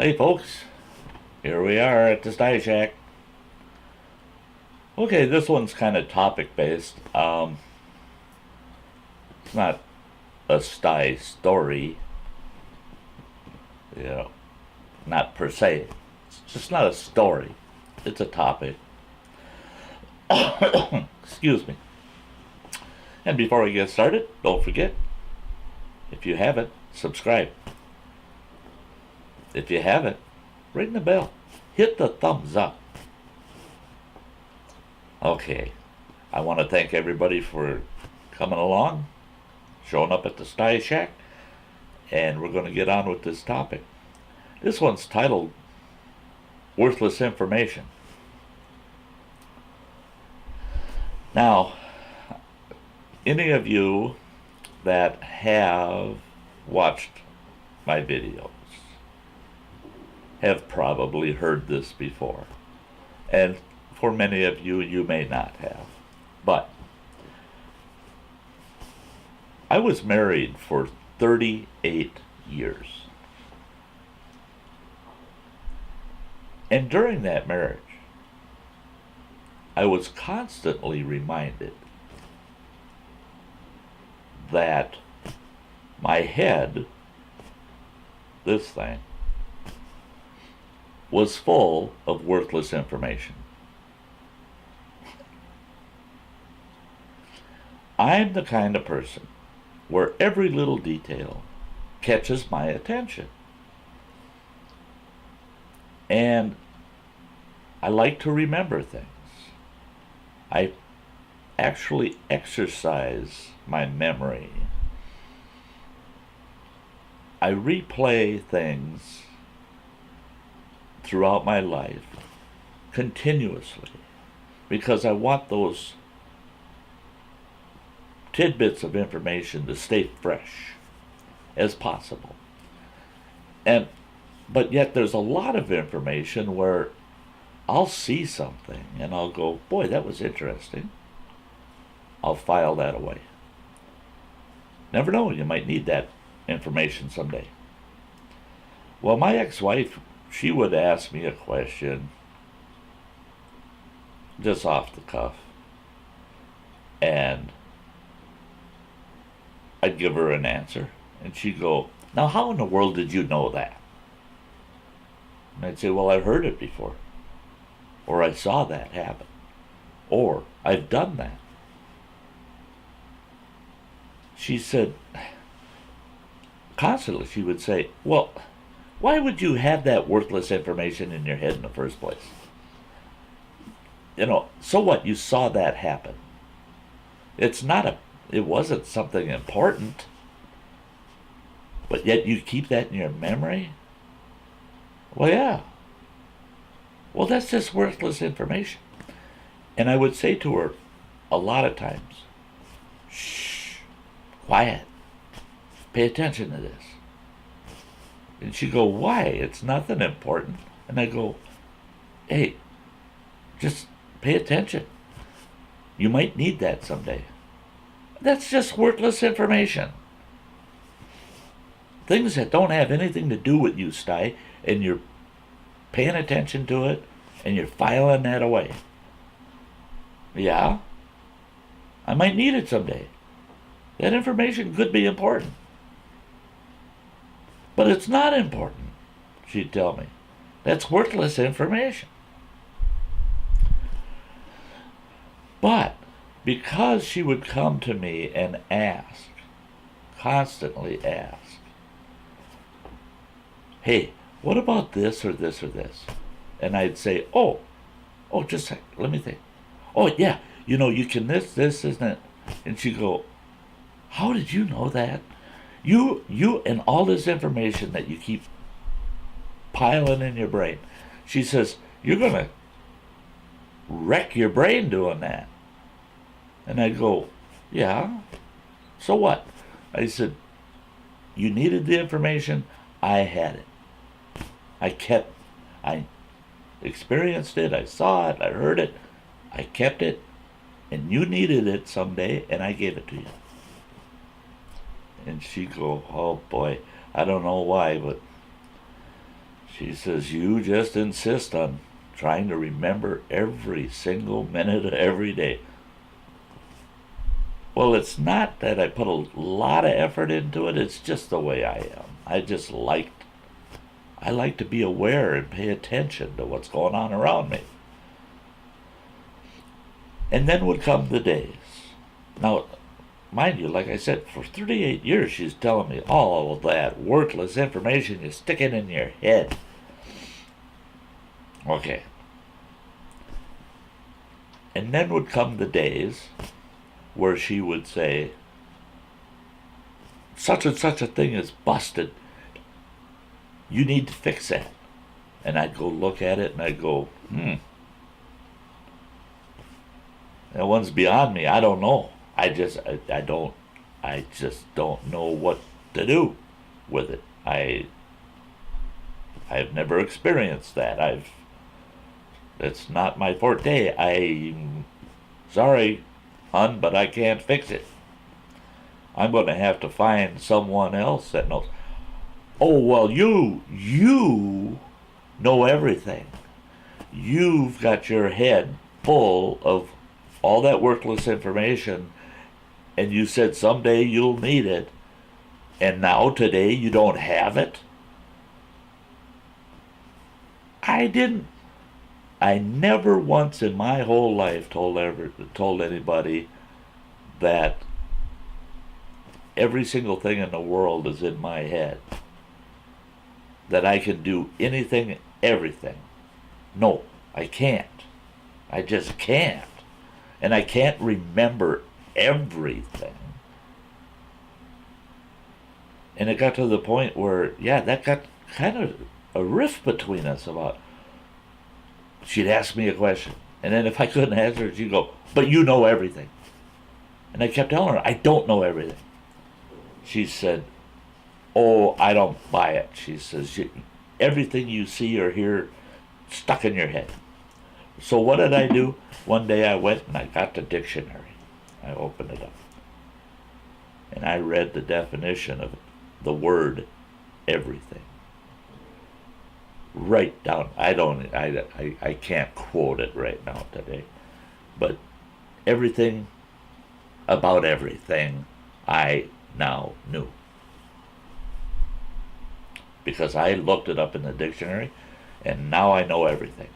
Hey folks, here we are at the Sty Shack. Okay, this one's kind of topic based. It's not a Sty story, you know, not per se. It's just not a story. It's a topic. Excuse me. And before we get started, don't forget, if you haven't, subscribe. If you haven't, ring the bell. Hit the thumbs up. Okay, I want to thank everybody for coming along, showing up at the Sty Shack, and we're going to get on with this topic. This one's titled Worthless Information. Now, any of you that have watched my videos have probably heard this before. And for many of you, you may not have. But I was married for 38 years. And during that marriage, I was constantly reminded that my head, this thing, was full of worthless information. I'm the kind of person where every little detail catches my attention. And I like to remember things. I actually exercise my memory. I replay things throughout my life continuously because I want those tidbits of information to stay fresh as possible. But yet there's a lot of information where I'll see something and I'll go, boy, that was interesting. I'll file that away. Never know, you might need that information someday. Well, my ex-wife, she would ask me a question just off the cuff, and I'd give her an answer, and she'd go, now how in the world did you know that? And I'd say, well, I've heard it before, or I saw that happen, or I've done that. She said, constantly she would say, well, why would you have that worthless information in your head in the first place? So what? You saw that happen. It wasn't something important, but yet you keep that in your memory? Well, yeah. Well, that's just worthless information. And I would say to her a lot of times, shh, quiet, pay attention to this. And she'd go, why? It's nothing important. And I go, hey, just pay attention. You might need that someday. That's just worthless information. Things that don't have anything to do with you, Sty, and you're paying attention to it, and you're filing that away. Yeah, I might need it someday. That information could be important. But it's not important, she'd tell me. That's worthless information. But because she would come to me and ask, constantly ask, hey, what about this or this or this? And I'd say, oh, just a sec, let me think. Oh, yeah, you can this, isn't it? And she'd go, how did you know that? You and all this information that you keep piling in your brain. She says, you're going to wreck your brain doing that. And I go, yeah, so what? I said, you needed the information, I had it. I experienced it, I saw it, I heard it, I kept it, and you needed it someday, and I gave it to you. And she'd go, oh boy, I don't know why, but She says, you just insist on trying to remember every single minute of every day. Well, it's not that I put a lot of effort into it. It's just the way I am. I like to be aware and pay attention to what's going on around me. And then would come the days. Now, mind you, like I said, for 38 years she's telling me all of that worthless information, you stick it in your head. Okay. And then would come the days where she would say, such and such a thing is busted. You need to fix that. And I'd go look at it and I'd go, that one's beyond me. I don't know. I just don't know what to do with it. I've never experienced that. It's not my forte. I'm sorry, hon, but I can't fix it. I'm going to have to find someone else that knows. Oh, well, you know everything. You've got your head full of all that worthless information, and you said someday you'll need it, and now today you don't have it? I never once in my whole life told anybody that every single thing in the world is in my head, that I can do anything, everything. No, I can't. I just can't. And I can't remember everything. And it got to the point where, that got kind of a rift between us about, she'd ask me a question, and then if I couldn't answer it, she'd go, but you know everything. And I kept telling her, I don't know everything. She said, oh, I don't buy it. She says, everything you see or hear stuck in your head. So what did I do? One day I went and I got the dictionary. I opened it up. And I read the definition of the word everything. Right down. I can't quote it right now today. But everything about everything I now knew. Because I looked it up in the dictionary, and now I know everything.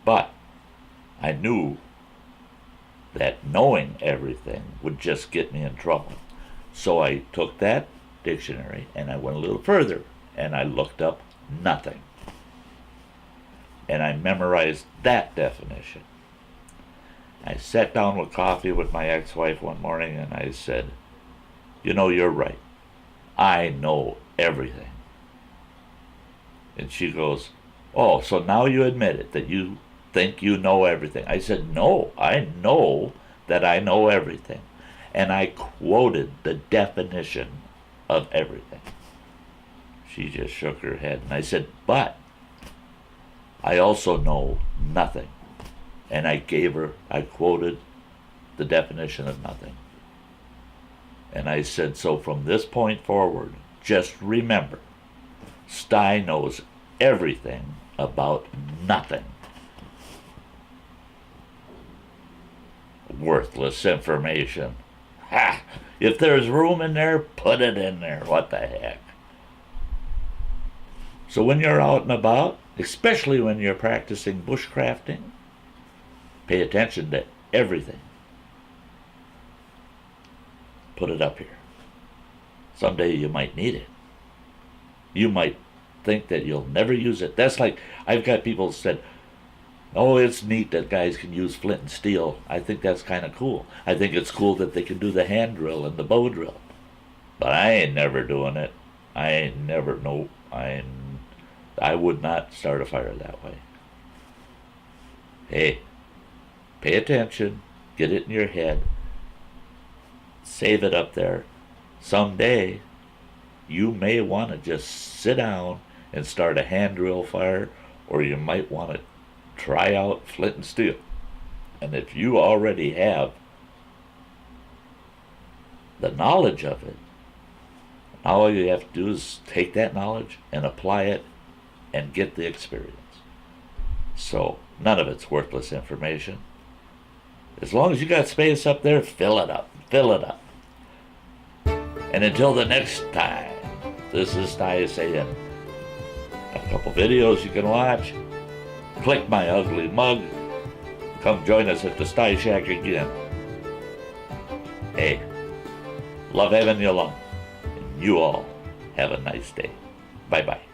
But I knew that knowing everything would just get me in trouble. So I took that dictionary and I went a little further and I looked up nothing. And I memorized that definition. I sat down with coffee with my ex-wife one morning and I said, you're right. I know everything. And she goes, oh, so now you admit it, that you think you know everything. I said, no, I know that I know everything. And I quoted the definition of everything. She just shook her head. And I said, but I also know nothing. And I quoted the definition of nothing. And I said, so from this point forward, just remember, Sty knows everything about nothing. Worthless information. Ha! If there's room in there, put it in there. What the heck? So when you're out and about, especially when you're practicing bushcrafting, pay attention to everything. Put it up here. Someday you might need it. You might think that you'll never use it. That's like, I've got people who said, oh, it's neat that guys can use flint and steel. I think that's kind of cool. I think it's cool that they can do the hand drill and the bow drill. But I ain't never doing it. I would not start a fire that way. Hey, pay attention. Get it in your head. Save it up there. Someday, you may want to just sit down and start a hand drill fire, or you might want to try out flint and steel. And if you already have the knowledge of it, Now all you have to do is take that knowledge and apply it and get the experience. So none of it's worthless information. As long as you got space up there, fill it up. Fill it up. And until the next time, this is Ty saying, a couple videos you can watch. Click my ugly mug. Come join us at the Sty Shack again. Hey, love having you along. And you all have a nice day. Bye-bye.